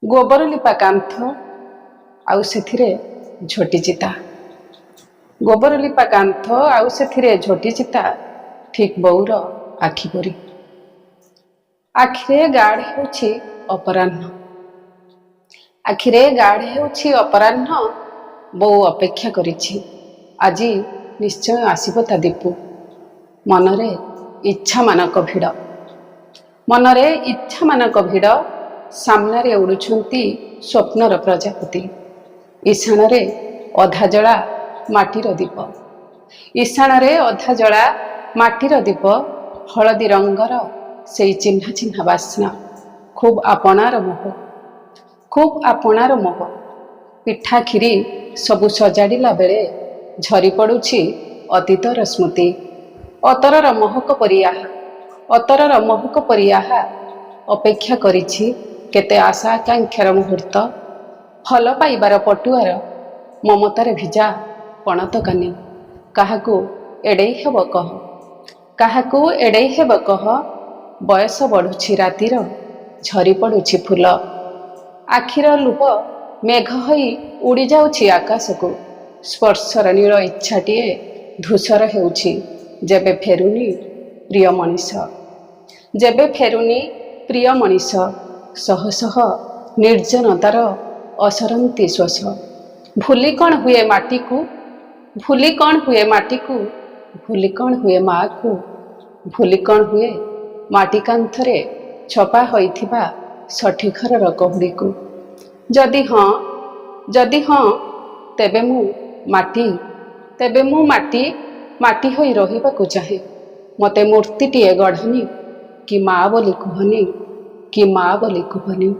ଗୋବର ଲିପା କାନ୍ଥ ଆଉ ସେଥିରେ ଝୋଟି ଚିତା। ଗୋବର ଲିପା କାନ୍ଥ ଆଉ ସେଥିରେ ଝୋଟି ଚିତା ଠିକ୍ ବୋଉର ଆଖି ପରି। ଆଖିରେ ଗାଢ଼ ହେଉଛି ଅପରାହ୍ନ, ଆଖିରେ ଗାଢ଼ ହେଉଛି ଅପରାହ୍ନ। ବୋଉ ଅପେକ୍ଷା କରିଛି, ଆଜି ନିଶ୍ଚୟ ଆସିବ ତା ଦୀପୁ। ମନରେ ଇଚ୍ଛାମାନଙ୍କ ଭିଡ଼, ମନରେ ଇଚ୍ଛାମାନଙ୍କ ଭିଡ଼। ସାମ୍ନାରେ ଉଡ଼ୁଛନ୍ତି ସ୍ୱପ୍ନର ପ୍ରଜାପତି। ଇଶାଣରେ ଅଧା ଜଳା ମାଟିର ଦୀପ, ଇଶାଣରେ ଅଧା ଜଳା ମାଟିର ଦୀପ। ହଳଦୀ ରଙ୍ଗର ସେଇ ଚିହ୍ନା ଚିହ୍ନା ବାସ୍ନା, ଖୁବ୍ ଆପଣାର ମୋହ, ଖୁବ୍ ଆପଣାର ମୋହ। ପିଠା କ୍ଷୀରି ସବୁ ସଜାଡ଼ିଲା ବେଳେ ଝରି ପଡ଼ୁଛି ଅତୀତର ସ୍ମୃତି। ଅତରର ମହକ ପରି ଆହା, ଅତରର ମହକ ପରି ଆହା। ଅପେକ୍ଷା କରିଛି କେତେ ଆଶା ଆକାଂକ୍ଷାର ମୁହୂର୍ତ୍ତ। ଭଲ ପାଇବାର ପଟୁଆର ମମତାରେ ଭିଜା ପଣତ କାନି। କାହାକୁ ଏଡ଼େଇ ହେବ କହ, କାହାକୁ ଏଡ଼େଇ ହେବ କହ। ବୟସ ବଢ଼ୁଛି ରାତିର, ଝରି ପଡ଼ୁଛି ଫୁଲ। ଆଖିର ଲୁହ ମେଘ ହୋଇ ଉଡ଼ି ଯାଉଛି ଆକାଶକୁ। ସ୍ପର୍ଶର ନୀଳ ଇଚ୍ଛାଟିଏ ଧୂସର ହେଉଛି ଯେବେ ଫେରୁନି ପ୍ରିୟ ମଣିଷ, ଯେବେ ଫେରୁନି ପ୍ରିୟ ମଣିଷ। ଶହ ଶହ ନିର୍ଜନତାର ଅସରନ୍ତି ଶ୍ୱାସ। ଭୁଲି କ'ଣ ହୁଏ ମାଟିକୁ, ଭୁଲି କ'ଣ ହୁଏ ମାଟିକୁ, ଭୁଲି କ'ଣ ହୁଏ ମା'କୁ, ଭୁଲି କ'ଣ ହୁଏ ମାଟି କାନ୍ଥରେ ଛପା ହୋଇଥିବା ଷଠି ଘରର କହୁଡ଼ିକୁ। ଯଦି ହଁ, ଯଦି ହଁ, ତେବେ ମୁଁ ମାଟି, ତେବେ ମୁଁ ମାଟି, ମାଟି ହୋଇ ରହିବାକୁ ଚାହେଁ। ମୋତେ ମୂର୍ତ୍ତିଟିଏ ଗଢ଼ନି, କି ମା ବୋଲି କୁହନି, କି ମା ବୋଲି କୁହନି।